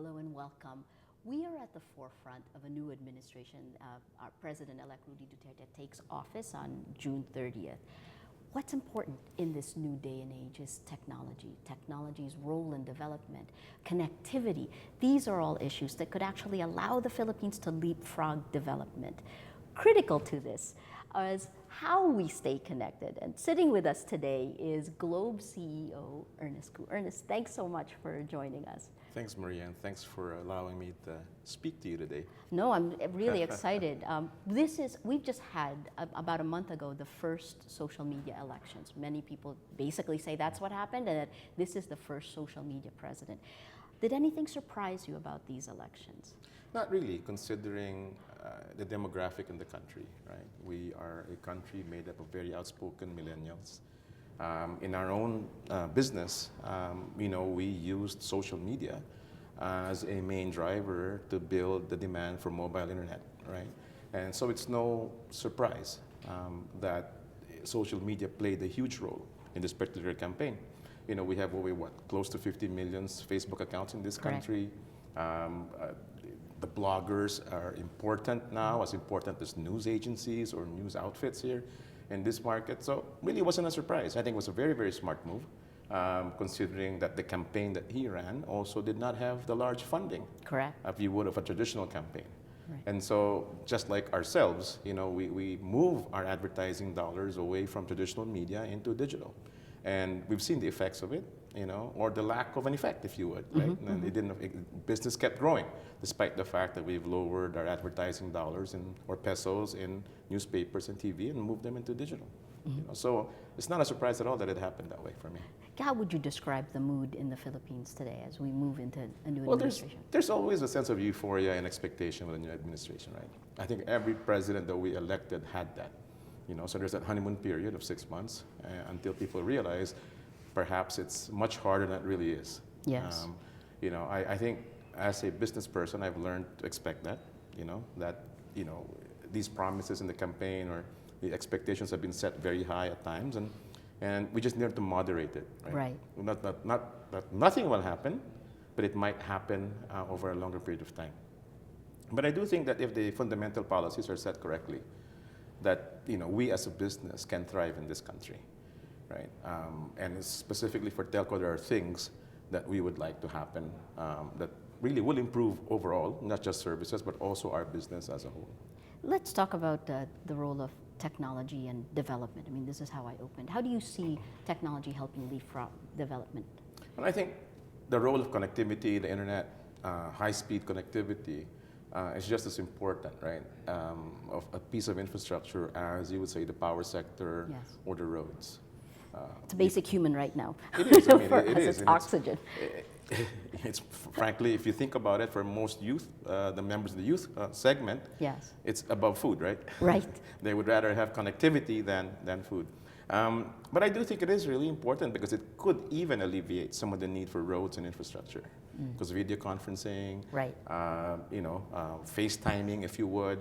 Hello and welcome. We are at the forefront of a new administration. Our President-elect Rudy Duterte takes office on June 30th. What's important in this new day and age is technology, technology's role in development, connectivity. These are all issues that could actually allow the Philippines to leapfrog development. Critical to this is how we stay connected. And sitting with us today is Globe CEO Ernest Cu. Ernest, thanks so much for joining us. Thanks, Maria, and thanks for allowing me to speak to you today. No, I'm really excited. We've just had, about a month ago, the first social media elections. Many people basically say that's what happened and that this is the first social media president. Did anything surprise you about these elections? Not really, considering the demographic in the country, right? We are a country made up of very outspoken millennials. In our own business, we used social media as a main driver to build the demand for mobile internet, right? And so it's no surprise that social media played a huge role in this particular campaign. We have close to 50 million Facebook accounts in this country. The bloggers are important now, as important as news agencies or news outfits here in this market. So really wasn't a surprise. I think it was a very, very smart move, considering that the campaign that he ran also did not have the large funding. Correct. If you would of a traditional campaign. Right. And so just like ourselves, we move our advertising dollars away from traditional media into digital. And we've seen the effects of it, or the lack of an effect, if you would, right? And business kept growing, despite the fact that we've lowered our advertising dollars or pesos in newspapers and TV and moved them into digital. So it's not a surprise at all that it happened that way for me. How would you describe the mood in the Philippines today as we move into a new administration? There's always a sense of euphoria and expectation with a new administration, right? I think every president that we elected had that. So there's that honeymoon period of 6 months until people realize perhaps it's much harder than it really is. Yes. I think as a business person, I've learned to expect that, these promises in the campaign or the expectations have been set very high at times, and we just need to moderate it. Right. Not that nothing will happen, but it might happen over a longer period of time. But I do think that if the fundamental policies are set correctly, that we as a business can thrive in this country, right? And specifically for telco, there are things that we would like to happen that really will improve overall, not just services, but also our business as a whole. Let's talk about the role of technology and development. I mean, this is how I opened. How do you see technology helping leapfrog development? And I think the role of connectivity, the internet, high-speed connectivity, is just as important, right? Of a piece of infrastructure as you would say the power sector. Yes. Or the roads. It's a basic human right now. It is. I mean, it is. It's oxygen. It's frankly, if you think about it, for most youth, the members of the youth segment, Yes. it's above food, right? Right. They would rather have connectivity than food. But I do think it is really important because it could even alleviate some of the need for roads and infrastructure. Because video conferencing, Right. FaceTiming, if you would,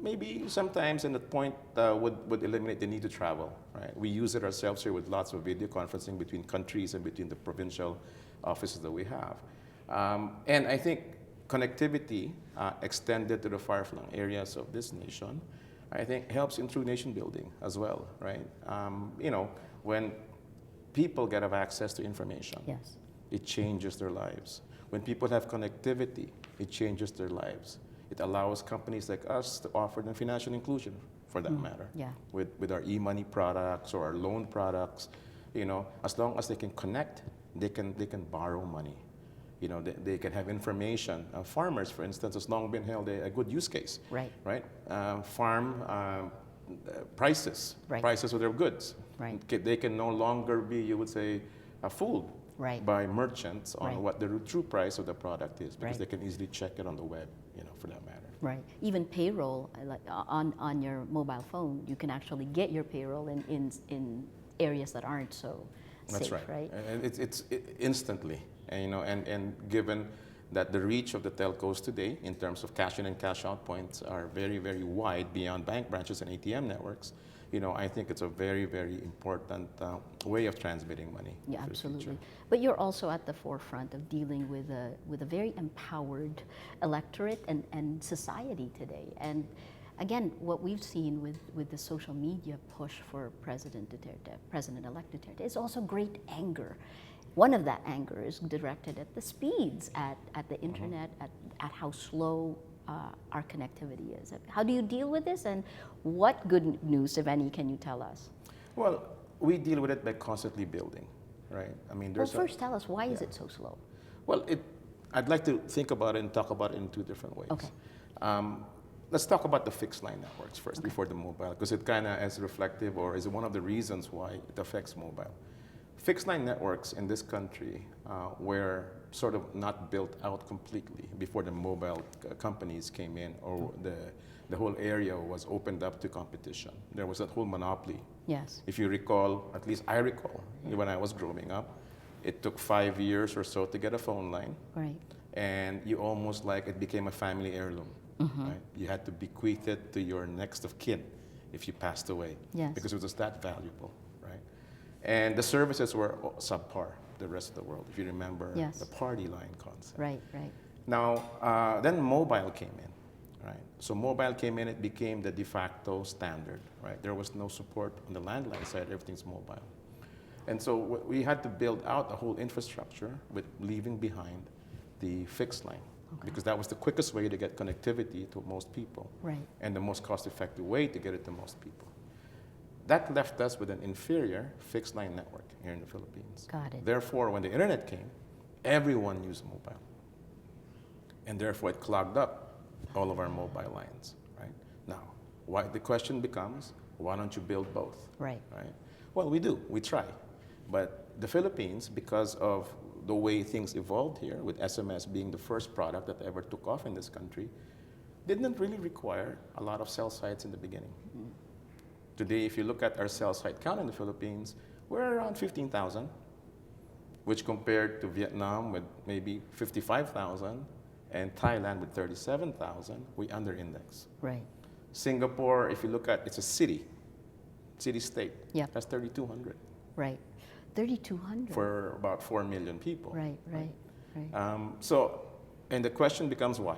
maybe sometimes in the point would eliminate the need to travel, right? We use it ourselves here with lots of video conferencing between countries and between the provincial offices that we have. And I think connectivity extended to the far-flung areas of this nation, I think helps in true nation building as well, right? When people get access to information, Yes. it changes their lives. When people have connectivity, it changes their lives. It allows companies like us to offer them financial inclusion, for that matter. Yeah. With our e-money products or our loan products, as long as they can connect, they can borrow money. They can have information. Farmers, for instance, has long been held a good use case. Right. Right. Farm prices. Right. Prices of their goods. Right. They can no longer be, you would say, fooled. Right. By merchants on Right. what the true price of the product is, because Right. they can easily check it on the web, for that matter. Right. Even payroll, like on your mobile phone, you can actually get your payroll in areas that aren't so That's safe, right. And it's instantly, and given that the reach of the telcos today in terms of cash in and cash out points are very, very wide beyond bank branches and ATM networks, I think it's a very, very important way of transmitting money. Yeah, for the future. absolutely. But you're also at the forefront of dealing with a very empowered electorate and society today. And again, what we've seen with the social media push for President Duterte, President-elect Duterte, is also great anger. One of that anger is directed at the speeds, at the internet, at how slow our connectivity is. How do you deal with this, and what good news, if any, can you tell us? Well, we deal with it by constantly building, right? I mean, Well, there's first tell us, why is it so slow? well, I'd like to think about it and talk about it in two different ways. Okay. Let's talk about the fixed line networks first before the mobile, because it kind of is reflective or is one of the reasons why it affects mobile. Fixed line networks in this country were sort of not built out completely before the mobile companies came in, or the whole area was opened up to competition. There was that whole monopoly. Yes. If you recall, at least I recall, when I was growing up, it took 5 years or so to get a phone line. Right. And you almost like it became a family heirloom. Right? You had to bequeath it to your next of kin if you passed away. Yes. Because it was that valuable, right? And the services were subpar, the rest of the world, if you remember Yes. the party line concept. Right, right. Now, then mobile came in, right? So mobile came in, it became the de facto standard, right? There was no support on the landline side, everything's mobile. And so we had to build out a whole infrastructure with leaving behind the fixed line. Okay. Because that was the quickest way to get connectivity to most people. Right. And the most cost-effective way to get it to most people. That left us with an inferior fixed line network here in the Philippines. Got it. Therefore, when the internet came, everyone used mobile. And therefore, it clogged up all of our mobile lines, right? Now, the question becomes, why don't you build both? Right. Right? Well, we do, we try. But the Philippines, because of the way things evolved here, with SMS being the first product that ever took off in this country, didn't really require a lot of cell sites in the beginning. Today, if you look at our cell site count in the Philippines, we're around 15,000, which compared to Vietnam with maybe 55,000 and Thailand with 37,000, we under-index. Right. Singapore, if you look at, it's a city-state. Yeah. That's 3,200. Right. 3,200. For about 4 million people. Right, right, right. And the question becomes why?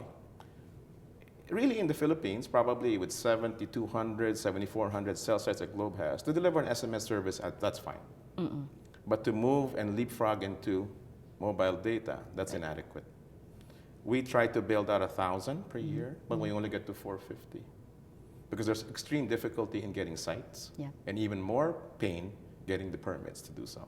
Really in the Philippines, probably with 7,200, 7,400 cell sites that Globe has, to deliver an SMS service, that's fine. But to move and leapfrog into mobile data, that's inadequate. We try to build out 1,000 per year, but we only get to 450. Because there's extreme difficulty in getting sites, Yeah. and even more pain getting the permits to do so.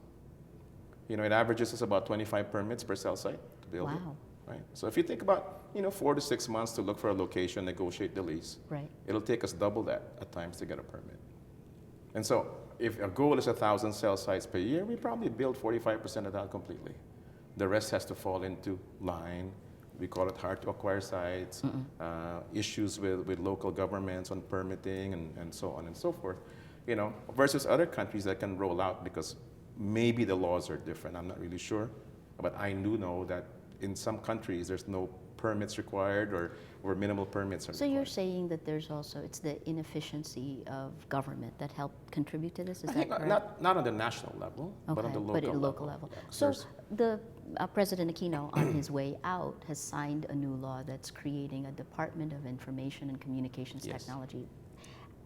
It averages us about 25 permits per cell site to build it. Wow. Right? So if you think about, 4 to 6 months to look for a location, negotiate the lease, Right. it'll take us double that at times to get a permit. And so if our goal is 1,000 cell sites per year, we probably build 45% of that completely. The rest has to fall into line. We call it hard to acquire sites, issues with local governments on permitting and so on and so forth. Versus other countries that can roll out because maybe the laws are different. I'm not really sure. But I do know that in some countries there's no permits required or minimal permits are So required. you're saying that there's also, it's the inefficiency of government that helped contribute to this? Is I that think correct? not on the national level, but on the local but at level. local level. Yeah. So There's- the President Aquino, on his way out, has signed a new law that's creating a Department of Information and Communications Yes. Technology.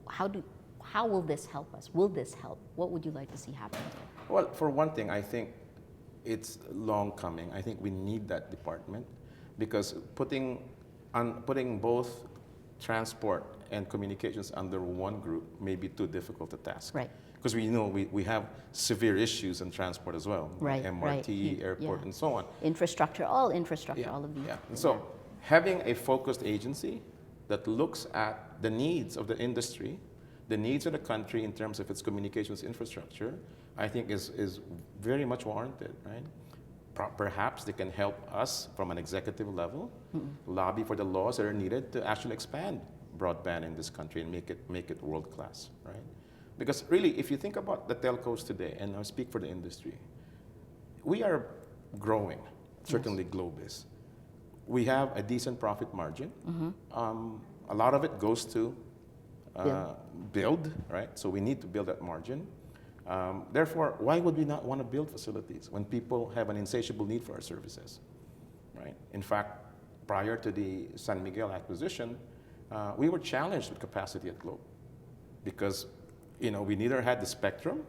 How will this help us? Will this help? What would you like to see happen there? Well, for one thing, I think it's long coming. I think we need that department because putting both transport and communications under one group may be too difficult a task. Right. Because we have severe issues in transport as well. Right, MRT, right. airport, Yeah. and so on. Infrastructure, all of these. Yeah. And so having a focused agency that looks at the needs of the industry, the needs of the country in terms of its communications infrastructure, I think is very much warranted, right? Perhaps they can help us from an executive level, lobby for the laws that are needed to actually expand broadband in this country and make it world class, right? Because really, if you think about the telcos today, and I speak for the industry, we are growing, certainly Globe is. We have a decent profit margin. A lot of it goes to build, right? So we need to build that margin. Therefore, why would we not want to build facilities when people have an insatiable need for our services, right? In fact, prior to the San Miguel acquisition, we were challenged with capacity at Globe because, we neither had the spectrum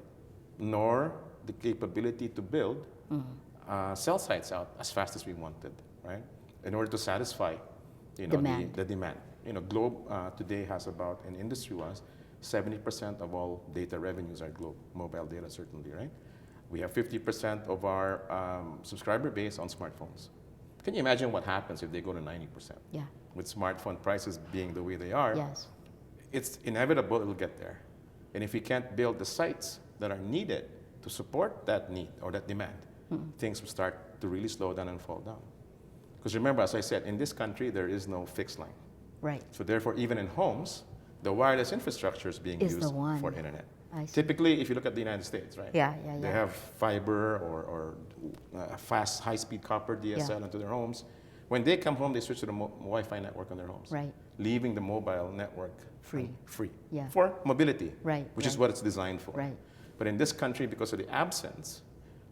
nor the capability to build cell sites out as fast as we wanted, right? In order to satisfy, Demand. the demand. Globe today has about, in industry-wise, 70% of all data revenues are Globe, mobile data certainly, right? We have 50% of our subscriber base on smartphones. Can you imagine what happens if they go to 90%? Yeah. With smartphone prices being the way they are, Yes. it's inevitable it'll get there. And if we can't build the sites that are needed to support that need or that demand, things will start to really slow down and fall down. Because remember, as I said, in this country, there is no fixed line. Right. So therefore, even in homes, the wireless infrastructure is being Is used the one. for internet. I see. Typically, if you look at the United States, right? Yeah. They have fiber or fast, high-speed copper DSL into their homes. When they come home, they switch to the Wi-Fi network on their homes, Right. leaving the mobile network Free. Yeah. For mobility, Right. which is what it's designed for. Right. But in this country, because of the absence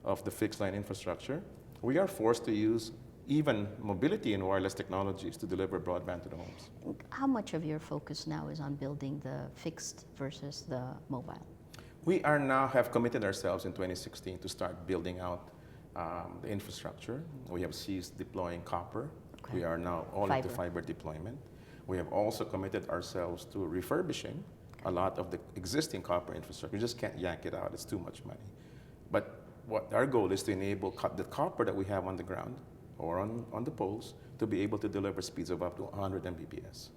of the fixed line infrastructure, we are forced to use even mobility and wireless technologies to deliver broadband to the homes. How much of your focus now is on building the fixed versus the mobile? We are now have committed ourselves in 2016 to start building out the infrastructure. We have ceased deploying copper. Okay. We are now all Fiber. into fiber deployment. We have also committed ourselves to refurbishing a lot of the existing copper infrastructure. You just can't yank it out, it's too much money. But what our goal is to enable the copper that we have on the ground or on the poles to be able to deliver speeds of up to 100 Mbps,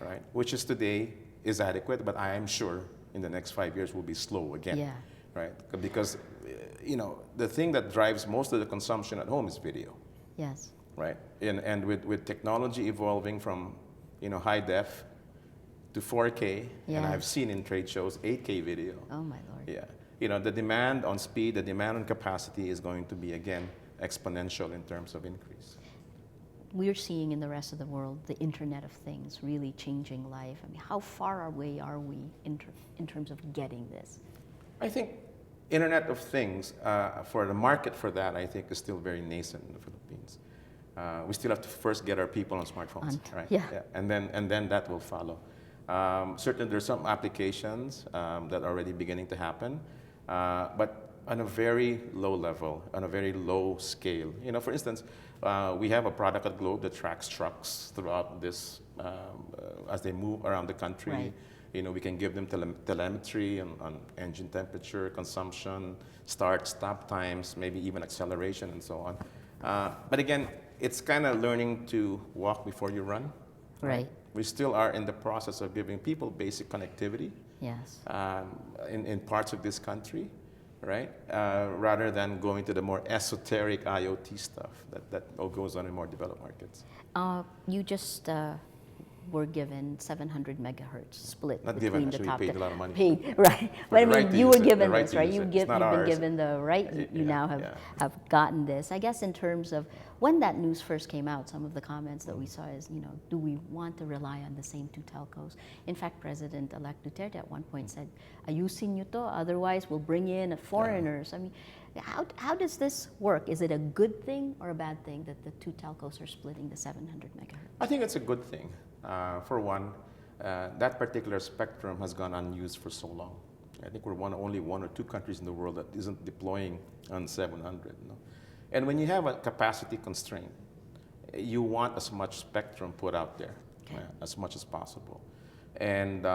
right? Which is today is adequate, but I am sure in the next 5 years will be slow again, Yeah. right? Because the thing that drives most of the consumption at home is video, Yes. right? And with technology evolving from high def to 4K, and I've Yes. seen in trade shows 8K video. Oh my Lord. Yeah, the demand on speed, the demand on capacity is going to be again exponential in terms of increase. We're seeing in the rest of the world the Internet of Things really changing life. I mean, how far away are we in terms of getting this? I think Internet of Things, for the market for that, I think is still very nascent in the Philippines. We still have to first get our people on smartphones, right? Yeah. And then that will follow. Certainly there's some applications that are already beginning to happen, but on a very low level, on a very low scale. For instance, we have a product at Globe that tracks trucks throughout this, as they move around the country. Right. We can give them telemetry on engine temperature, consumption, start, stop times, maybe even acceleration and so on. But again, it's kind of learning to walk before you run. Right. We still are in the process of giving people basic connectivity Yes. in parts of this country, right? Rather than going to the more esoteric IoT stuff that all goes on in more developed markets. You just were given 700 megahertz split Not between given, the actually, top. we paid a lot of money. Paid, right. For But I the right mean, to you use were it, the given right this, to right? use You've it. It's not been ours. given the right. You now have gotten this. I guess in terms of when that news first came out, some of the comments that we saw is, do we want to rely on the same two telcos? In fact, President-elect Duterte at one point said, ayusin nyo to, otherwise we'll bring in foreigners. I mean, how does this work? Is it a good thing or a bad thing that the two telcos are splitting the 700 megahertz? I think it's a good thing. For one, that particular spectrum has gone unused for so long. I think we're only one or two countries in the world that isn't deploying on 700. And when you have a capacity constraint, you want as much spectrum put out there, as much as possible. And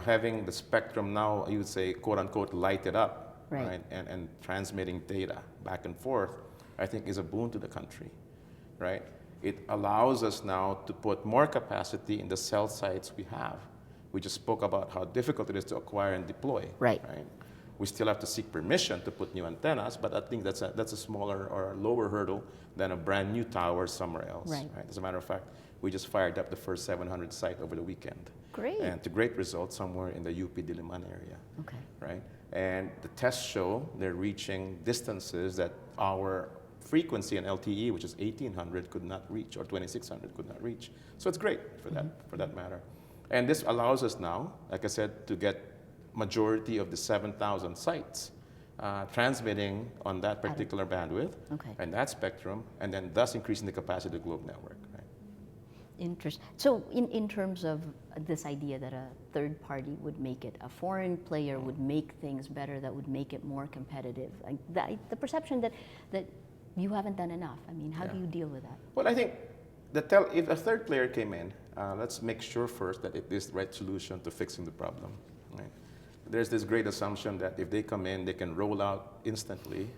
having the spectrum now, you would say, quote unquote, light it up, right? And transmitting data back and forth, I think is a boon to the country, right? It allows us now to put more capacity in the cell sites we have. We just spoke about how difficult it is to acquire and deploy. Right. We still have to seek permission to put new antennas, but I think that's a smaller or lower hurdle than a brand new tower somewhere else. Right. As a matter of fact, we just fired up the first 700 site over the weekend. Great. And to great results somewhere in the UP Diliman area. Okay. Right? And the tests show they're reaching distances that our frequency and LTE, which is 1800, could not reach, or 2600 could not reach. So it's great for that matter. And this allows us now, like I said, to get majority of the 7,000 sites transmitting on that particular bandwidth and that spectrum, and then thus increasing the capacity of the globe network. Right? Interesting. So in terms of this idea that a third party would make it, a foreign player would make things better, that would make it more competitive, like the perception that you haven't done enough. I mean, how do you deal with that? Well, I think if a third player came in, let's make sure first that it is the right solution to fixing the problem. Right? There's this great assumption that if they come in, they can roll out instantly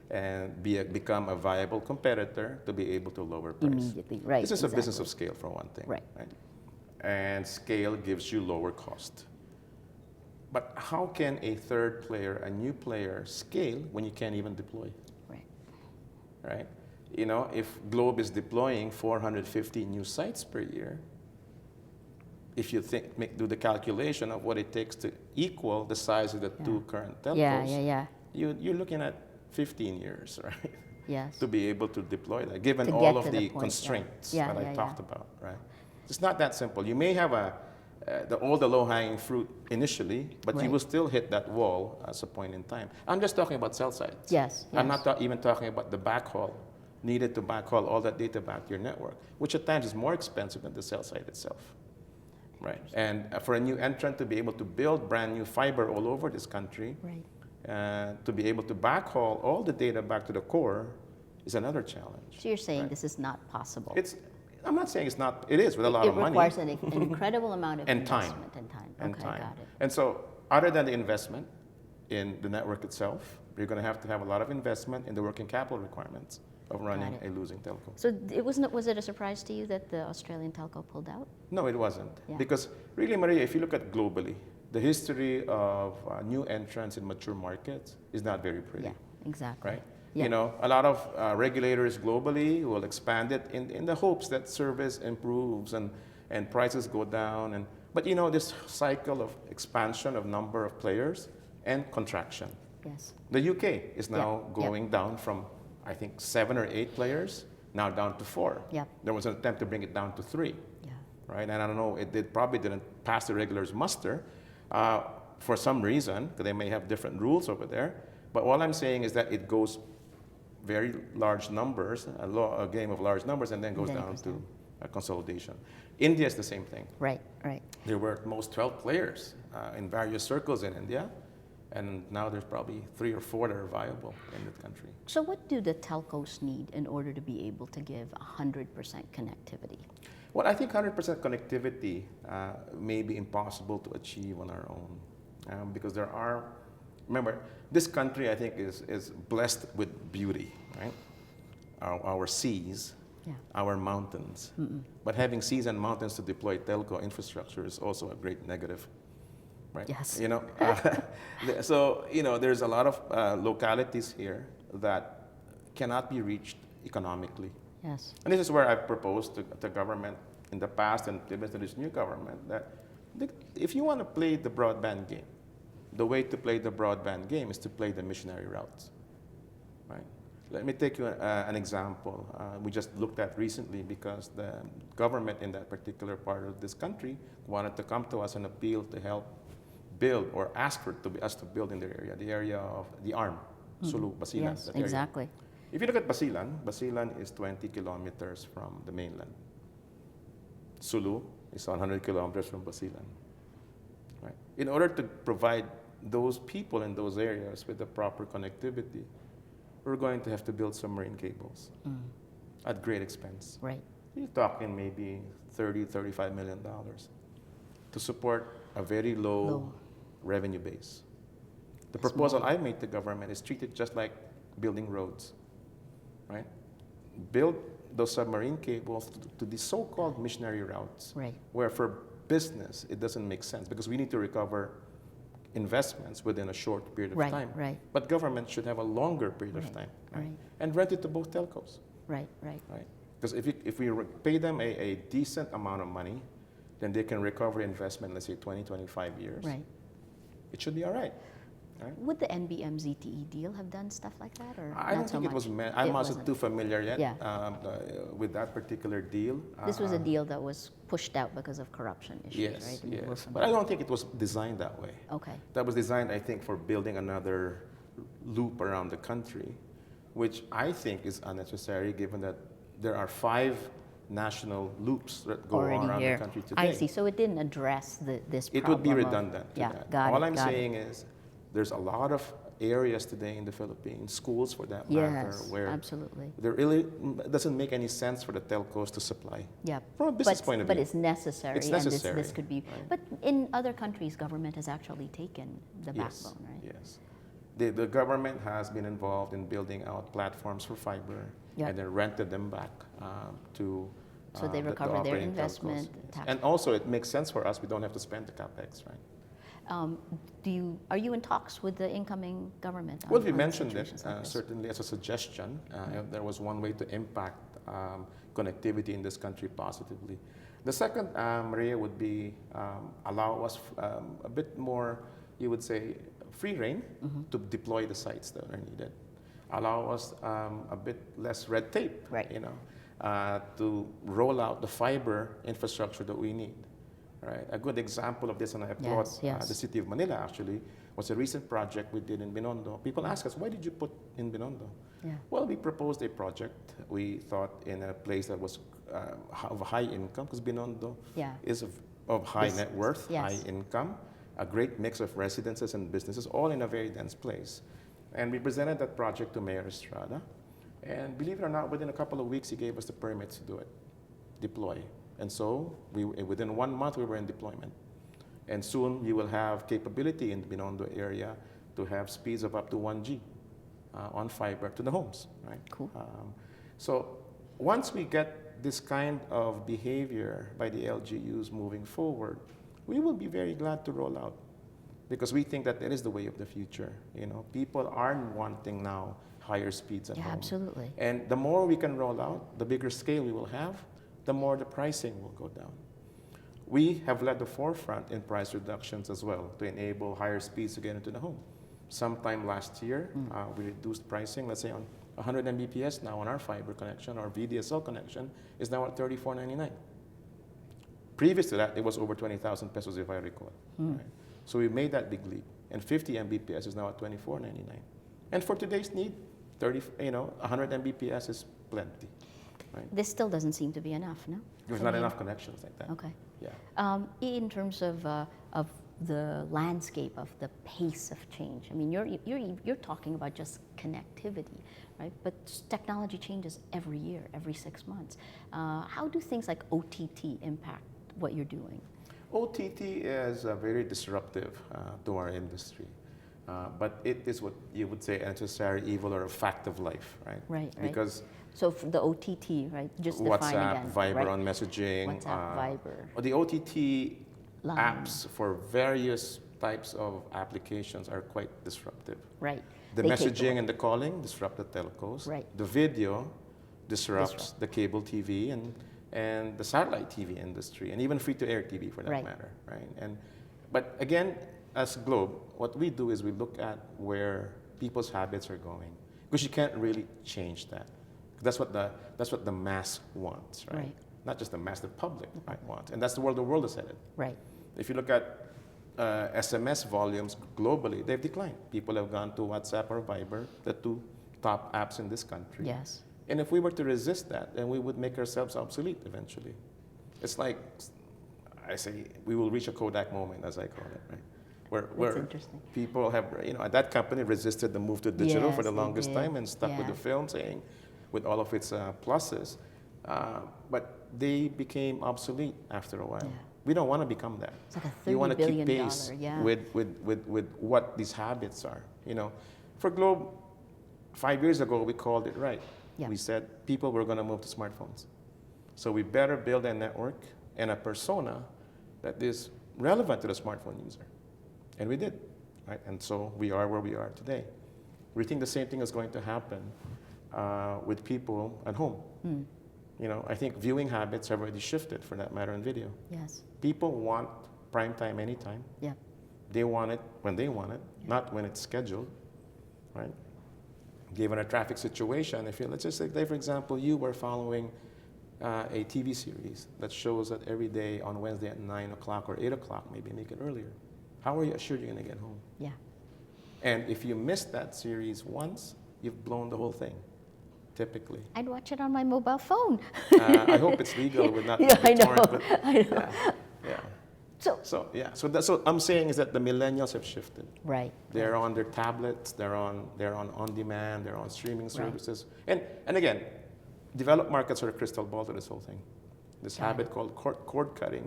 and become a viable competitor to be able to lower price. Immediately, right. This is a business of scale, for one thing. Right. And scale gives you lower cost. But how can a third player, a new player, scale when you can't even deploy? Right? You know, if Globe is deploying 450 new sites per year, if you do the calculation of what it takes to equal the size of the two current telcos, you're looking at 15 years, right? Yes. To be able to deploy that, given all of the constraints that I talked about, right? It's not that simple. You may have all the low-hanging fruit initially, but you will still hit that wall at a point in time. I'm just talking about cell sites. Yes. I'm not even talking about the backhaul needed to backhaul all that data back to your network, which at times is more expensive than the cell site itself. Right. And for a new entrant to be able to build brand new fiber all over this country, to be able to backhaul all the data back to the core is another challenge. So you're saying this is not possible? I'm not saying it's not. It is with a lot of money. It requires an incredible amount of investment and time. And okay, time. got it. And so, other than the investment in the network itself, you're going to have a lot of investment in the working capital requirements of running a losing telco. So was it a surprise to you that the Australian telco pulled out? No, it wasn't. Because really, Maria, if you look at globally, the history of new entrants in mature markets is not very pretty. Yeah, exactly. Right? Yeah. You know, a lot of regulators globally will expand it in the hopes that service improves and prices go down. But you know, this cycle of expansion of number of players and contraction. Yes. The UK is now going down from, I think, 7 or 8 players, now down to 4. Yeah. There was an attempt to bring it down to 3. Yeah. Right? And I don't know, it probably didn't pass the regulators' muster for some reason, because they may have different rules over there. But all I'm saying is that it goes very large numbers, a game of large numbers, and then goes down to a consolidation. India is the same thing. Right, right. There were at most 12 players in various circles in India, and now there's probably 3 or 4 that are viable in the country. So what do the telcos need in order to be able to give 100% connectivity? Well, I think 100% connectivity may be impossible to achieve on our own because there are. Remember, this country, I think, is blessed with beauty, right? Our seas, our mountains. But having seas and mountains to deploy telco infrastructure is also a great negative, right? Yes. You know, so, you know, there's a lot of localities here that cannot be reached economically. Yes. And this is where I've proposed to the government in the past and to this new government that if you want to play the broadband game, the way to play the broadband game is to play the missionary routes, right? Let me take you an example. We just looked at recently because the government in that particular part of this country wanted to come to us and appeal to help build or ask for us to build in their area, the area of the ARM, Sulu, Basilan. Yes, exactly. If you look at Basilan is 20 kilometers from the mainland. Sulu is 100 kilometers from Basilan. Right? In order to provide those people in those areas with the proper connectivity, we're going to have to build submarine cables at great expense. Right. You're talking maybe $35 million to support a very low revenue base. The proposal I made to government is treat it just like building roads, right? Build those submarine cables to the so-called missionary routes, where for business it doesn't make sense because we need to recover investments within a short period of time. Right. But government should have a longer period of time, and rent it to both telcos. Right. Because if we pay them a decent amount of money, then they can recover investment, let's say 20, 25 years. Right. It should be all right. right? Would the NBM-ZTE deal have done stuff like that, or I don't not so think it was much? meant. I'm It also wasn't. too familiar yet Yeah. with that particular deal. This was a deal that was pushed out because of corruption issues, Yes, right? And we're yes. But I familiar. don't think it was designed that way. Okay. That was designed, I think, for building another loop around the country, which I think is unnecessary given that there are 5 national loops that go Already around here. the country today. I see. So it didn't address this It problem. would be of- redundant to yeah, that. got All it, I'm got it. saying is there's a lot of areas today in the Philippines, schools for that matter, Yes, where absolutely. there really doesn't make any sense for the telcos to supply. Yeah. From a business but, point of but view. it's necessary. It's And necessary, this could be. right. But in other countries, government has actually taken the Yes, backbone, right? yes. The government has been involved in building out platforms for fiber Yeah. and then rented them back to So they the recover their operating telcos. investment, Yes. tax- And also it makes sense for us, we don't have to spend the capex, right? Are you in talks with the incoming government? Well, we on mentioned it situations like this? certainly as a suggestion. If there was one way to impact connectivity in this country positively. The second, Maria, would be allow us a bit more, you would say, free rein to deploy the sites that are needed. Allow us a bit less red tape, Right. you know, to roll out the fiber infrastructure that we need. Right. A good example of this, and I applaud Yes. the City of Manila actually, was a recent project we did in Binondo. People ask us, why did you put in Binondo? Yeah. Well, we proposed a project. We thought in a place that was of high income, because Binondo Yeah. is of high Business, net worth, yes. high income, a great mix of residences and businesses, all in a very dense place. And we presented that project to Mayor Estrada. And believe it or not, within a couple of weeks, he gave us the permits to do it, deploy. And so within 1 month, we were in deployment. And soon you will have capability in the Binondo area to have speeds of up to 1G on fiber to the homes, right? Cool. So once we get this kind of behavior by the LGUs moving forward, we will be very glad to roll out because we think that is the way of the future. You know, people are wanting now higher speeds at Yeah, home. absolutely. And the more we can roll out, the bigger scale we will have, the more the pricing will go down. We have led the forefront in price reductions as well to enable higher speeds to get into the home. Sometime last year, we reduced pricing, let's say on 100 Mbps now on our fiber connection, our VDSL connection is now at $34.99. Previous to that, it was over 20,000 pesos if I recall. Right? So we made that big leap. And 50 Mbps is now at $24.99. And for today's need, 100 Mbps is plenty. Right? This still doesn't seem to be enough, no? There's I not mean, enough connections like that. Okay. Yeah. In terms of the landscape of the pace of change, I mean, you're talking about just connectivity, right? But technology changes every year, every 6 months. How do things like OTT impact what you're doing? OTT is very disruptive to our industry. But it is what you would say a necessary evil or a fact of life, right? Right. Because so for the OTT, right? Just define WhatsApp, again. Viber right? on messaging. WhatsApp, Viber. Or the OTT Line. apps for various types of applications are quite disruptive. Right. The They take messaging and the calling disrupt the telcos. Right. The video disrupts the cable TV and the satellite TV industry, and even free-to-air TV for that Right. matter, right? But again, as Globe, what we do is we look at where people's habits are going, because you can't really change that. That's what the mass wants, right? Right. Not just the mass, the public wants, and that's the world is headed. Right. If you look at SMS volumes globally, they've declined. People have gone to WhatsApp or Viber, the 2 top apps in this country. Yes. And if we were to resist that, then we would make ourselves obsolete eventually. It's like, I say, we will reach a Kodak moment, as I call it, right? Where interesting. people have, at that company resisted the move to digital for Yes, the they longest did. time and stuck with the film, saying, with all of its pluses. But they became obsolete after a while. Yeah. We don't want to become that. It's like a You $30 want to keep billion, pace yeah. with what these habits are. For Globe, 5 years ago, we called it right. Yeah. We said people were going to move to smartphones. So we better build a network and a persona that is relevant to the smartphone user. And we did, right? And so we are where we are today. We think the same thing is going to happen with people at home. I think viewing habits have already shifted, for that matter, in video. Yes. People want prime time anytime. Yeah. They want it when they want it, not when it's scheduled, right? Given a traffic situation, if you, let's just say, for example, you were following a TV series that shows that every day on Wednesday at 9 o'clock or 8 o'clock, maybe make it earlier. How are you assured you're going to get home? Yeah. And if you miss that series once, you've blown the whole thing, typically. I'd watch it on my mobile phone. I hope it's legal with not Yeah, I know. torrent, but I know. yeah. So, So I'm saying is that the millennials have shifted. right. They're on their tablets, they're on demand, they're on streaming services. And again, developed markets are a crystal ball to this whole thing. This habit called cord cutting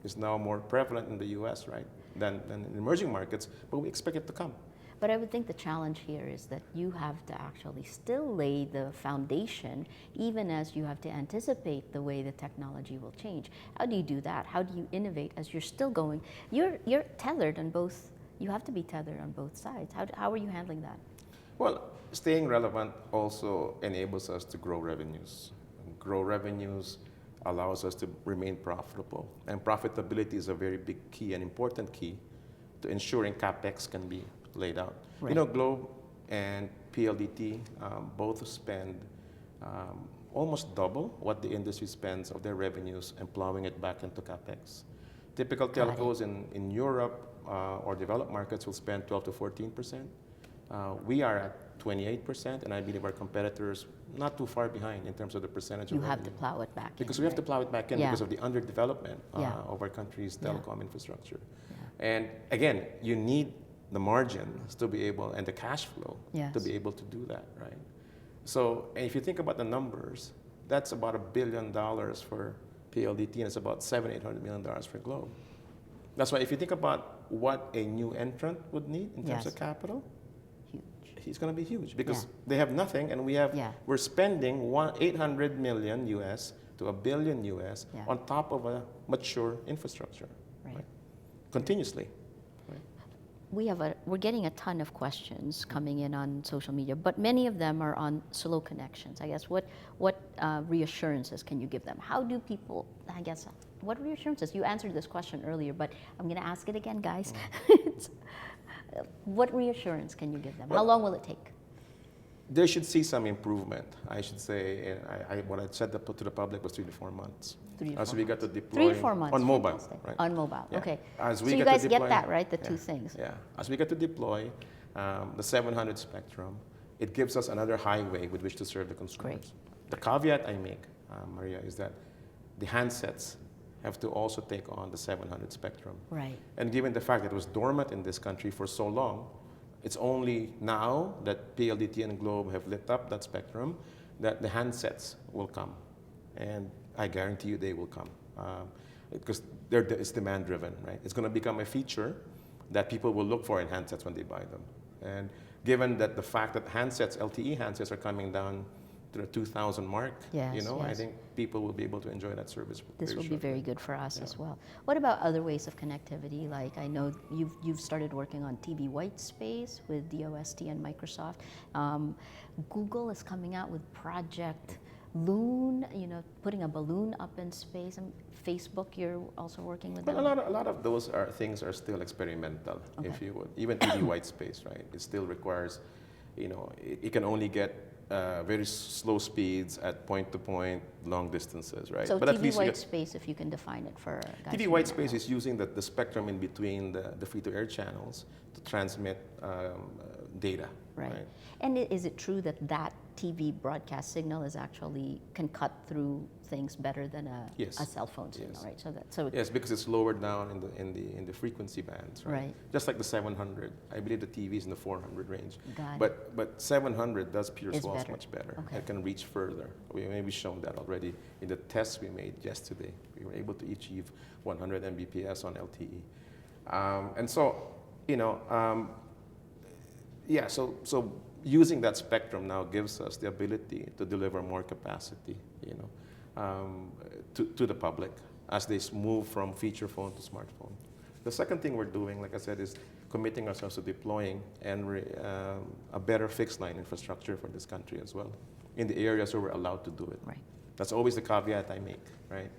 is now more prevalent in the US, right, than in emerging markets, but we expect it to come. But I would think the challenge here is that you have to actually still lay the foundation, even as you have to anticipate the way the technology will change. How do you do that? How do you innovate as you're still going? You're tethered on both. You have to be tethered on both sides. How are you handling that? Well, staying relevant also enables us to grow revenues. Grow revenues allows us to remain profitable. And profitability is a very big key, an important key to ensuring CapEx can be laid out. Right. You know, Globe and PLDT both spend almost double what the industry spends of their revenues and plowing it back into CapEx. Typical telcos in Europe or developed markets will spend 12 to 14%. We are at 28%, and I believe our competitors not too far behind in terms of the percentage of revenue. You have to plow it back because in, we have to plow it back in because of the underdevelopment of our country's telecom infrastructure. And again, you need the margins to be able, and the cash flow to be able to do that, right? So if you think about the numbers, that's about $1 billion for PLDT, and it's about $700-800 million for Globe. That's why if you think about what a new entrant would need in terms of capital, it's going to be huge because they have nothing, and we're spending 800 million US to $1 billion US on top of a mature infrastructure, right? Continuously. We're getting a ton of questions coming in on social media, but many of them are on slow connections. I guess what reassurances can you give them? How do people? I guess what reassurances? You answered this question earlier, but I'm going to ask it again, guys. What reassurance can you give them? How long will it take? They should see some improvement. I should say, what I said to the public was 3 to 4 months. As we got to deploy 3 to 4 months on mobile, right? On mobile, okay. As we so you guys get that, right? The two things. Yeah. As we get to deploy the 700 spectrum, it gives us another highway with which to serve the consumers. Great. The caveat I make, Maria, is that the handsets have to also take on the 700 spectrum. Right. And given the fact that it was dormant in this country for so long, it's only now that PLDT and Globe have lit up that spectrum that the handsets will come. And I guarantee you they will come. Because it's demand driven, right? It's going to become a feature that people will look for in handsets when they buy them. And given that the fact that handsets, LTE handsets are coming down to the 2,000 mark, I think people will be able to enjoy that service. This will be very good for us as well. What about other ways of connectivity? Like I know you've started working on TV white space with DOST and Microsoft. Google is coming out with Project Loon, putting a balloon up in space. And Facebook, you're also working with them? But a lot of those things are still experimental, if you would. Even TV white space, right? It still requires, it can only get very slow speeds at point-to-point, long distances, right? So but TV at least white space, if you can define it for guys. TV white space is using the spectrum in between the free-to-air channels to transmit data. Right. And is it true that TV broadcast signal can cut through things better than a cell phone signal, right? Yes, because it's lowered down in the frequency bands, right? Just like the 700, I believe the TV is in the 400 range. But 700 does pierce walls much better. Okay. It can reach further. We maybe shown that already in the tests we made yesterday. We were able to achieve 100 Mbps on LTE, and so so using that spectrum now gives us the ability to deliver more capacity, to the public as they move from feature phone to smartphone. The second thing we're doing, like I said, is committing ourselves to deploying a better fixed line infrastructure for this country as well, in the areas where we're allowed to do it. Right. That's always the caveat I make, right?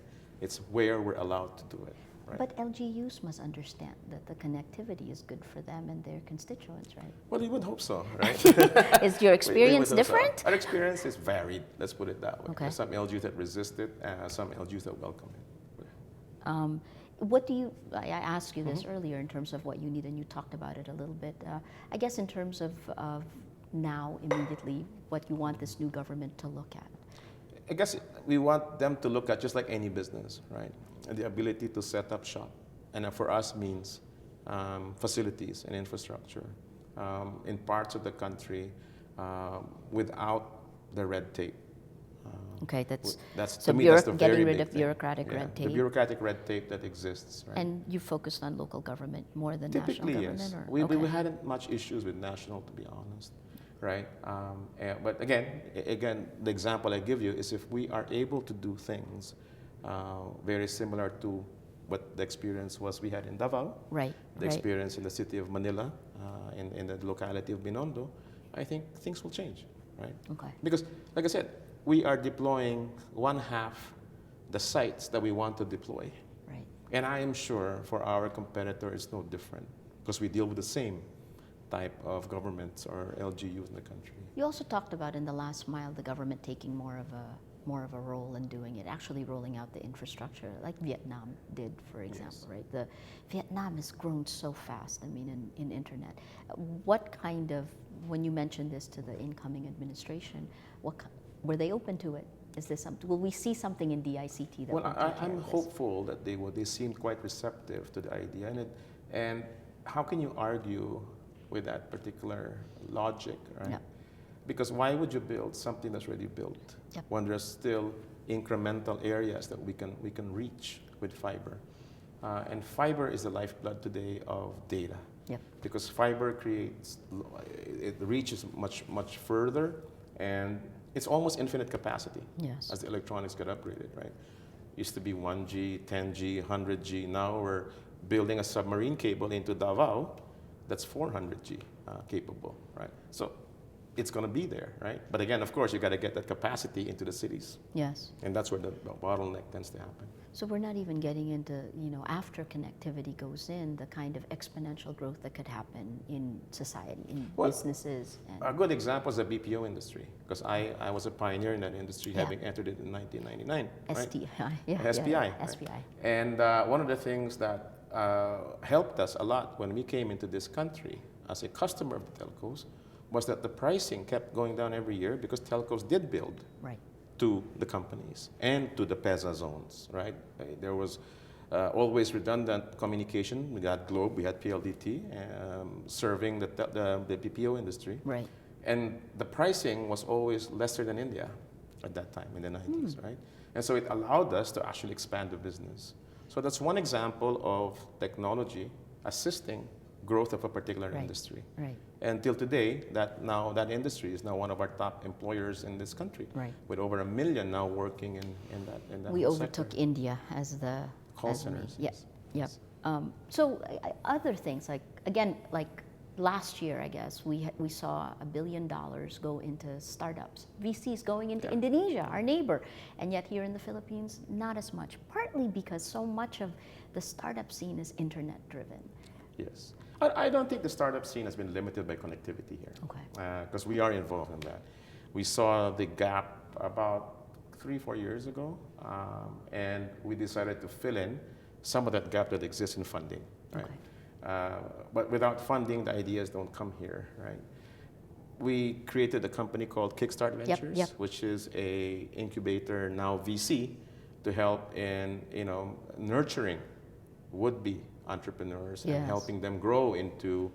It's where we're allowed to do it. right? But LGUs must understand that the connectivity is good for them and their constituents, right? Well, you would hope so, right? Is your We experience would hope so. different? Our experience is varied, let's put it that way. Okay. There's some LGUs that resist it, some LGUs that welcome it. What do you, I asked you this earlier in terms of what you need, and you talked about it a little bit. I guess in terms of now, immediately, what you want this new government to look at. I guess we want them to look at just like any business, right? The ability to set up shop. And that for us means facilities and infrastructure in parts of the country without the red tape. Okay, that's to me, that's the getting very rid big of thing. bureaucratic red tape. The bureaucratic red tape that exists, right? And you focused on local government more than Typically, national yes. government? We hadn't much issues with national, to be honest, right? But again, the example I give you is if we are able to do things very similar to what the experience was we had in Davao, Right, the experience in the city of Manila, in the locality of Binondo, I think things will change, right? Okay. Because, like I said, we are deploying one half the sites that we want to deploy. Right. And I am sure for our competitor it's no different because we deal with the same type of governments or LGUs in the country. You also talked about in the last mile the government taking more of a role in doing it, actually rolling out the infrastructure like Vietnam did, for example, right? Vietnam has grown so fast, I mean, in internet. What kind of, when you mentioned this to the incoming administration, were they open to it? Is this something, will we see something in DICT that will take care I'm of this? hopeful that they will. They seemed quite receptive to the idea. And how can you argue with that particular logic, right? Yeah. Because why would you build something that's already built when there's still incremental areas that we can reach with fiber? And fiber is the lifeblood today of data. Yep. Because fiber it reaches much further, and it's almost infinite capacity. Yes. As the electronics get upgraded, right? Used to be 1G, 10G, 100G. Now we're building a submarine cable into Davao that's 400G capable, right? So it's going to be there, right? But again, of course, you got to get that capacity into the cities. Yes. And that's where the bottleneck tends to happen. So we're not even getting into, after connectivity goes in, the kind of exponential growth that could happen in society, in businesses. A good example is the BPO industry, because I was a pioneer in that industry, having entered it in 1999. STI, SPI. Right? SPI. And one of the things that helped us a lot when we came into this country as a customer of the telcos was that the pricing kept going down every year because telcos did build to the companies and to the PEZA zones, right? There was always redundant communication. We had Globe, we had PLDT, serving the BPO industry. Right. And the pricing was always lesser than India at that time in the 90s, right? And so it allowed us to actually expand the business. So that's one example of technology assisting growth of a particular industry. Right. Until today, that industry is now one of our top employers in this country, with over 1 million now working in that. We overtook India as the call centers. Yep. So other things like last year, I guess we saw $1 billion go into startups, VCs going into Indonesia, our neighbor, and yet here in the Philippines, not as much. Partly because so much of the startup scene is internet driven. Yes. I don't think the startup scene has been limited by connectivity here. Okay. Because we are involved in that. We saw the gap about 3-4 years ago, and we decided to fill in some of that gap that exists in funding. Right? Okay. But without funding, the ideas don't come here, right? We created a company called Kickstart Ventures, which is a incubator, now VC, to help in nurturing would-be entrepreneurs and helping them grow into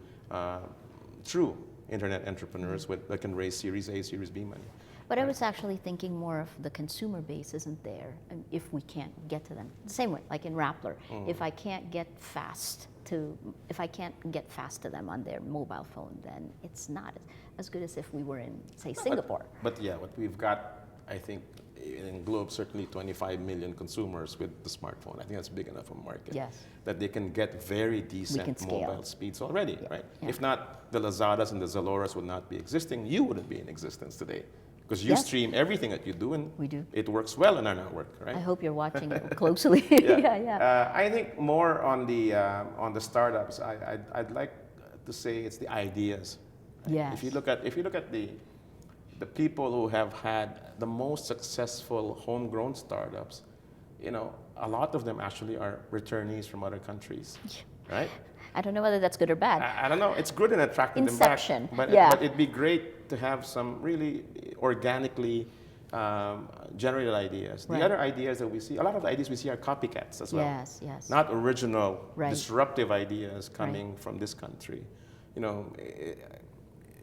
true internet entrepreneurs that can raise Series A, Series B money. But I was actually thinking more of the consumer base isn't there if we can't get to them. The same way, like in Rappler, if I can't get fast to them on their mobile phone, then it's not as good as if we were in, say, Singapore. But yeah, what we've got, I think, in Globe, certainly 25 million consumers with the smartphone. I think that's big enough a market. Yes. That they can get very decent mobile speeds already, right? Yeah. If not, the Lazadas and the Zaloras would not be existing. You wouldn't be in existence today Because you Yes. stream everything that you do, and We do. it works well in our network, right? I hope you're watching it closely. I think more on the startups. I'd like to say it's the ideas. Right? Yes. If you look at the people who have had the most successful homegrown startups, you know, a lot of them actually are returnees from other countries, right? I don't know whether that's good or bad. I don't know. It's good in attracting Inception, them back, but, yeah. but it'd be great to have some really organically generated ideas. Right. The other ideas that we see, a lot of the ideas we see are copycats as well. Yes, yes. Not original, Right. disruptive ideas coming from this country. You know,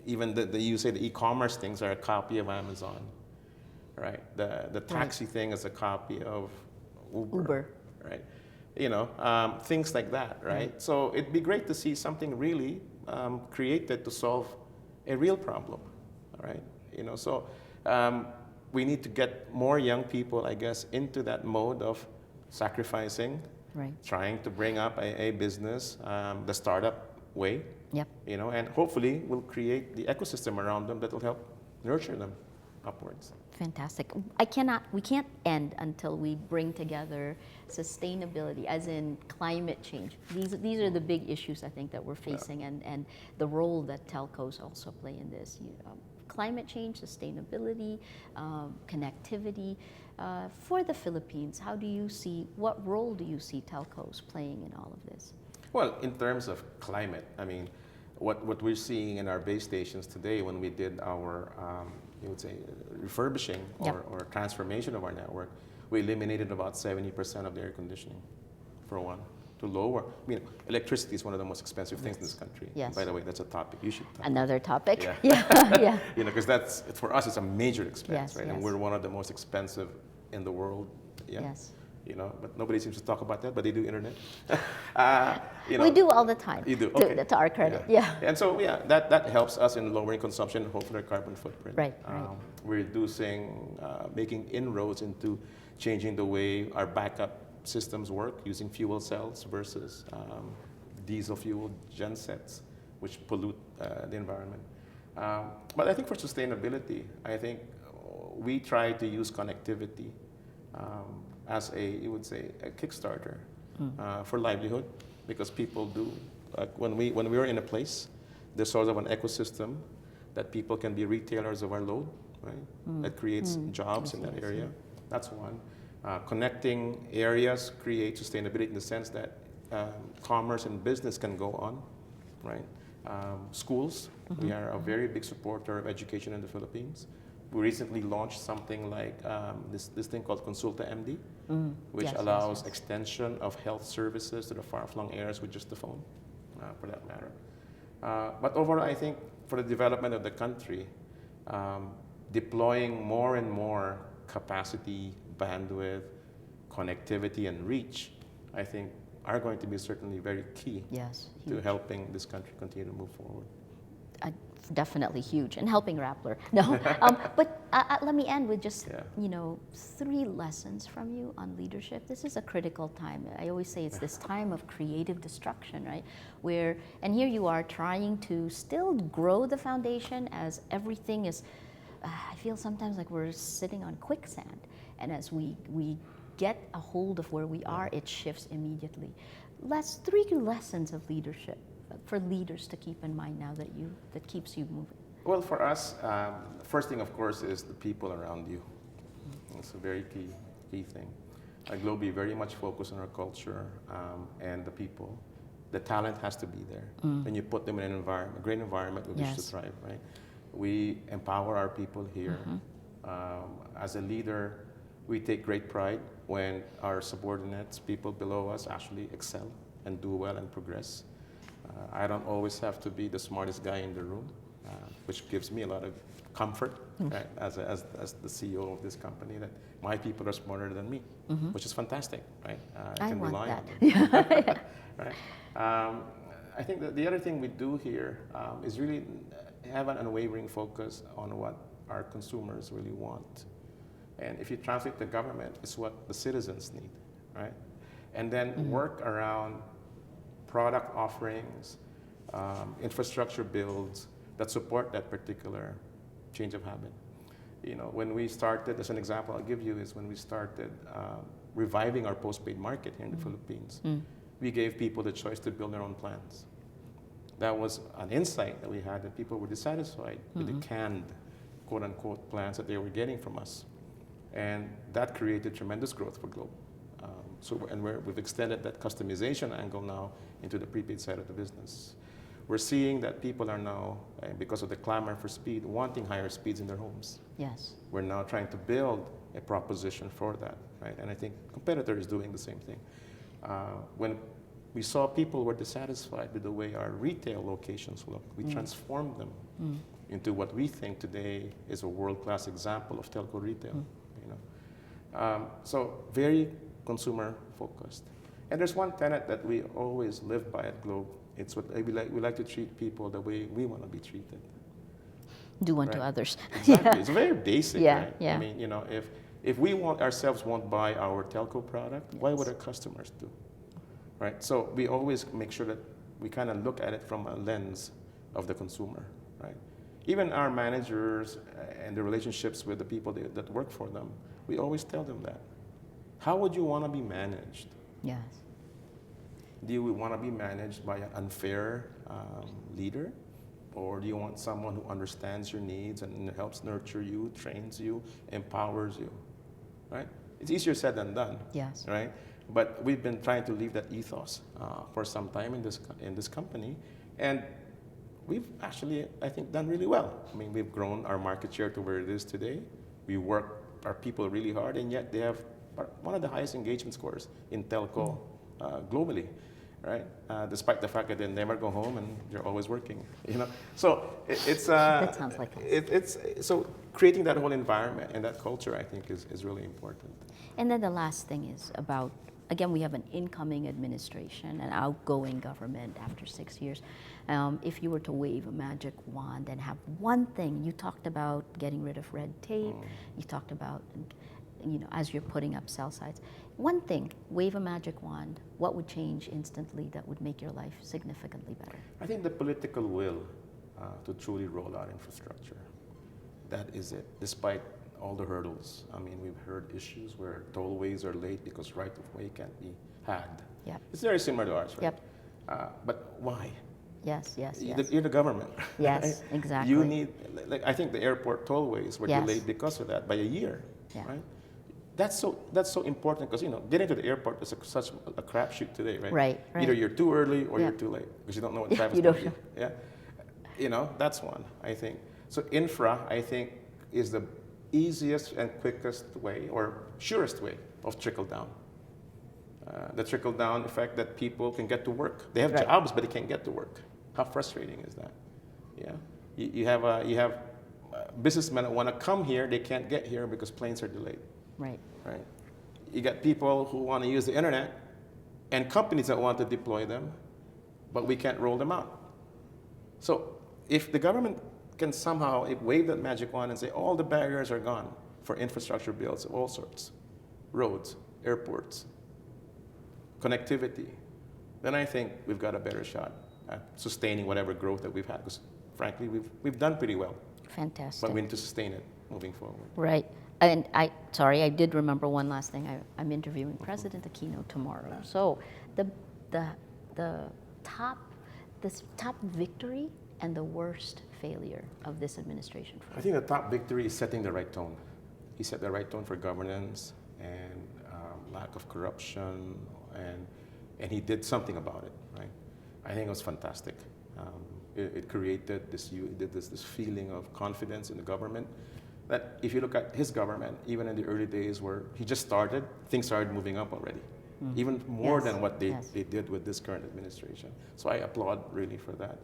even you say the e-commerce things are a copy of Amazon, right? The taxi thing is a copy of Uber. Right? You know, things like that, right? So it'd be great to see something really created to solve a real problem, all right? You know, so we need to get more young people, I guess, into that mode of sacrificing, Right. trying to bring up a business the startup way, Yep. you know, and hopefully we'll create the ecosystem around them that will help nurture them upwards. Fantastic. We can't end until we bring together sustainability, as in climate change. These are the big issues I think that we're facing, and the role that telcos also play in this. Climate change, sustainability, connectivity. For the Philippines, what role do you see telcos playing in all of this? Well, in terms of climate, I mean, what we're seeing in our base stations today when we did our, you would say, refurbishing or transformation of our network, we eliminated about 70% of the air conditioning, for one, to lower. I mean, electricity is one of the most expensive things in this country. Yes. By the way, that's a topic you should talk about. Another topic? Yeah. Yeah. You know, because for us, it's a major expense, Yes, right? And yes. we're one of the most expensive in the world. Yeah. Yes. You know, but nobody seems to talk about that, but they do internet. You know, We do all the time. You do, okay. To our credit, yeah. And so, yeah, that helps us in lowering consumption and hopefully our carbon footprint. Right. We're reducing, making inroads into changing the way our backup systems work, using fuel cells versus diesel fuel gensets, which pollute the environment. But I think for sustainability, I think we try to use connectivity as you would say, a Kickstarter for livelihood, because people do, when we were in a place, there's sort of an ecosystem that people can be retailers of our load, right? That creates jobs in that area. That's one. Connecting areas create sustainability in the sense that commerce and business can go on, right? Schools, we are a very big supporter of education in the Philippines. We recently launched something like this thing called Consulta MD, which allows extension of health services to the far-flung areas with just the phone, for that matter. But overall, I think for the development of the country, deploying more and more capacity, bandwidth, connectivity, and reach, I think are going to be certainly very key to helping this country continue to move forward. Definitely huge, and helping Rappler. No, but let me end with just 3 lessons from you on leadership. This is a critical time. I always say it's this time of creative destruction, right? And here you are trying to still grow the foundation as everything is. I feel sometimes like we're sitting on quicksand, and as we get a hold of where we are, it shifts immediately. 3 lessons of leadership for leaders to keep in mind now that keeps you moving? Well, for us, first thing, of course, is the people around you. It's a very key thing. At Globe, we very much focus on our culture and the people. The talent has to be there. When you put them in a great environment with which to thrive, right? We empower our people here. As a leader, we take great pride when our subordinates, people below us, actually excel and do well and progress. I don't always have to be the smartest guy in the room, which gives me a lot of comfort, right, as the CEO of this company, that my people are smarter than me, which is fantastic, right? I can rely on them. Right? I think that the other thing we do here is really have an unwavering focus on what our consumers really want. And if you translate the government, it's what the citizens need, right? And then work around product offerings, infrastructure builds that support that particular change of habit. When we started, as an example I'll give you is when we started reviving our postpaid market here in the Philippines, we gave people the choice to build their own plans. That was an insight that we had, that people were dissatisfied with the canned, quote unquote, plans that they were getting from us. And that created tremendous growth for Globe. We've extended that customization angle now into the prepaid side of the business. We're seeing that people are now, because of the clamor for speed, wanting higher speeds in their homes. Yes. We're now trying to build a proposition for that, right? And I think competitors doing the same thing. When we saw people were dissatisfied with the way our retail locations look, we transformed them into what we think today is a world-class example of telco retail. So very consumer focused. And there's one tenet that we always live by at Globe. It's what we like to treat people the way we want to be treated. Do unto others. Exactly. It's very basic, right? Yeah. I mean, if we ourselves won't buy our telco product, why would our customers do? Right? So we always make sure that we kind of look at it from a lens of the consumer, right? Even our managers and the relationships with the people that work for them, we always tell them that. How would you want to be managed? Yes. Do you want to be managed by an unfair leader? Or do you want someone who understands your needs and helps nurture you, trains you, empowers you, right? It's easier said than done, Yes. right? But we've been trying to leave that ethos for some time in this company, and we've actually, I think, done really well. I mean, we've grown our market share to where it is today. We work our people really hard, and yet they have one of the highest engagement scores in telco globally. Right? Despite the fact that they never go home and they're always working, So it's that sounds like it's so creating that whole environment and that culture, I think, is really important. And then the last thing is about, again, we have an incoming administration, an outgoing government after 6 years. If you were to wave a magic wand and have one thing, you talked about getting rid of red tape, you talked about, as you're putting up cell sites. One thing, wave a magic wand, what would change instantly that would make your life significantly better? I think the political will to truly roll out infrastructure. That is it, despite all the hurdles. I mean, we've heard issues where tollways are late because right of way can't be had. Yep. It's very similar to ours, right? Yep. But why? Yes. You're the government. Yes, right? exactly. You need, I think the airport tollways were delayed because of that by a year, right? That's so important because getting to the airport is such a crapshoot today, right? Right. Either you're too early or you're too late because you don't know what traffic's going to be. Yeah, that's one, I think. So infra, I think, is the easiest and quickest way or surest way of trickle down. The trickle down effect that people can get to work. They have jobs, but they can't get to work. How frustrating is that? Yeah, you have businessmen that want to come here, they can't get here because planes are delayed. Right. You got people who want to use the internet and companies that want to deploy them, but we can't roll them out. So if the government can somehow wave that magic wand and say all the barriers are gone for infrastructure builds of all sorts, roads, airports, connectivity, then I think we've got a better shot at sustaining whatever growth that we've had. Because frankly, we've done pretty well. Fantastic. But we need to sustain it moving forward. Right. And I did remember one last thing. I'm interviewing President Aquino tomorrow. So the top victory and the worst failure of this administration. I think the top victory is setting the right tone. He set the right tone for governance and lack of corruption, and he did something about it. Right. I think it was fantastic. It created this feeling of confidence in the government. That if you look at his government, even in the early days where he just started, things started moving up already, even more than what they did with this current administration. So I applaud really for that.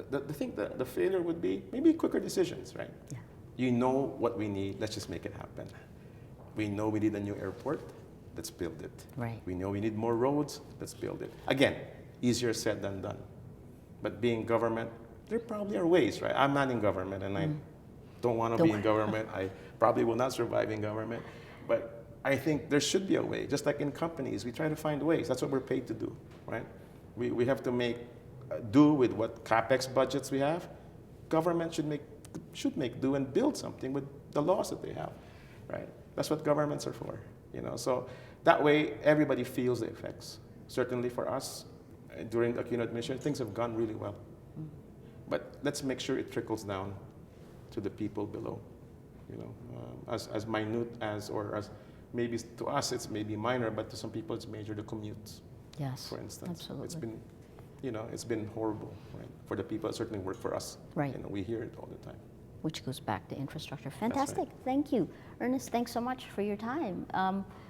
The thing that the failure would be maybe quicker decisions, right? Yeah. You know what we need, let's just make it happen. We know we need a new airport, let's build it. Right. We know we need more roads, let's build it. Again, easier said than done. But being government, there probably are ways, right? I'm not in government and I don't want to be in government. I probably will not survive in government. But I think there should be a way. Just like in companies, we try to find ways. That's what we're paid to do, right? We have to make do with what CapEx budgets we have. Government should make should make do and build something with the laws that they have, right? That's what governments are for, you know. So that way, everybody feels the effects. Certainly for us, during the Aquino administration, things have gone really well. But let's make sure it trickles down to the people below, you know, as minute as, or as maybe to us it's maybe minor, but to some people it's major. The commutes, Yes, for instance, absolutely. it's been, you know, it's been horrible, right? For the people that certainly work for us, Right. You know, we hear it all the time. Which goes back to infrastructure. right. Fantastic. Thank you. Ernest, thanks so much for your time.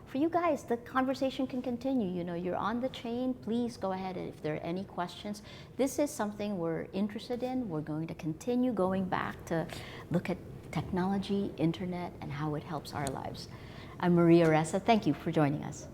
For you guys, the conversation can continue. You know, you're on the chain. Please go ahead if there are any questions. This is something we're interested in. We're going to continue going back to look at technology, internet, and how it helps our lives. I'm Maria Ressa. Thank you for joining us.